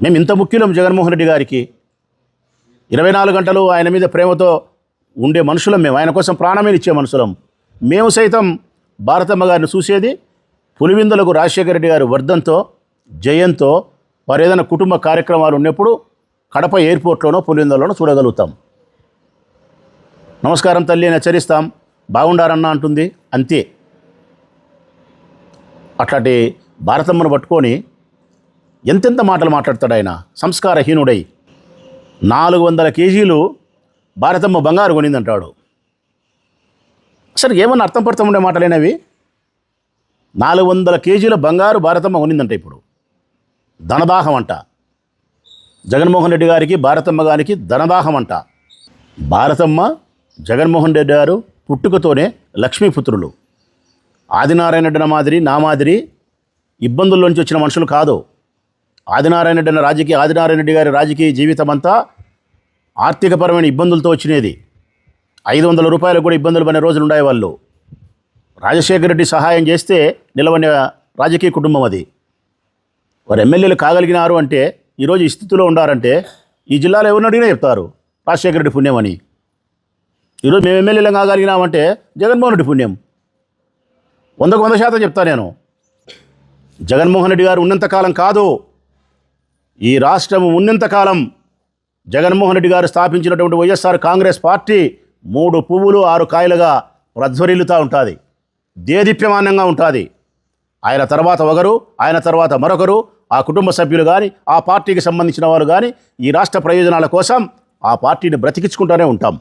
మేము ఇంత ముఖ్యులం జగన్మోహన్ రెడ్డి గారికి. 24 గంటలు ఆయన మీద ప్రేమతో ఉండే మనుషులం మేము. ఆయన కోసం ప్రాణమే ఇచ్చే మనుషులం మేము. సైతం భారతమ్మ గారిని చూసేది పులివిందులకు రాజశేఖర రెడ్డి గారి వర్ధంతో, జయంతో, వారు ఏదైనా కుటుంబ కార్యక్రమాలు ఉన్నప్పుడు కడప ఎయిర్పోర్ట్లోనో పులివిందులోనో చూడగలుగుతాం. నమస్కారం తల్లి అని హెచ్చరిస్తాం, బాగుండారన్నా అంటుంది, అంతే. అట్లాంటి భారతమ్మను పట్టుకొని ఎంతెంత మాటలు మాట్లాడతాడు ఆయన, సంస్కారహీనుడై. 400 కేజీలు భారతమ్మ బంగారు కొనిందంటాడు. అసలు ఏమన్నా అర్థం పడుతూ ఉండే మాటలేనవి. 400 కేజీల బంగారు భారతమ్మ కొనిందంట. ఇప్పుడు ధనదాహం అంట. జగన్మోహన్ రెడ్డి గారికి, భారతమ్మ గారికి ధనదాహం అంట. భారతమ్మ, జగన్మోహన్ రెడ్డి గారు పుట్టుకతోనే లక్ష్మీపుత్రులు. ఆదినారాయణ రెడ్డి మాదిరి, నా మాదిరి ఇబ్బందుల్లోంచి వచ్చిన మనుషులు కాదు. ఆదినారాయణ రెడ్డి గారి రాజకీయ జీవితం అంతా ఆర్థికపరమైన ఇబ్బందులతో వచ్చినది. 500 రూపాయలకు కూడా ఇబ్బందులు పడిన రోజులు ఉన్నాయి. వాళ్ళు రాజశేఖర రెడ్డి సహాయం చేస్తే నిలవని రాజకీయ కుటుంబం అది. వారు ఎమ్మెల్యేలు కాగలిగినారు అంటే, ఈరోజు ఈ స్థితిలో ఉండారంటే ఈ జిల్లాలో ఎవరిని అడిగినా చెప్తారు రాజశేఖర రెడ్డి పుణ్యం అని. ఈరోజు మేము ఎమ్మెల్యేలు కాగలిగినామంటే జగన్మోహన్ రెడ్డి పుణ్యం. 100కు 100% చెప్తా నేను. జగన్మోహన్ రెడ్డి గారు ఉన్నంతకాలం కాదు, ఈ రాష్ట్రం ఉన్నంతకాలం జగన్మోహన్ రెడ్డి గారు స్థాపించినటువంటి వైఎస్ఆర్ కాంగ్రెస్ పార్టీ 3 పువ్వులు 6 కాయలుగా ప్రజ్వరిల్లుతూ ఉంటుంది, దేదీప్యమానంగా ఉంటుంది. ఆయన తర్వాత ఒకరు, ఆయన తర్వాత మరొకరు, ఆ కుటుంబ సభ్యులు కానీ, ఆ పార్టీకి సంబంధించిన వారు కానీ ఈ రాష్ట్ర ప్రయోజనాల కోసం ఆ పార్టీని బ్రతికించుకుంటూనే ఉంటాం.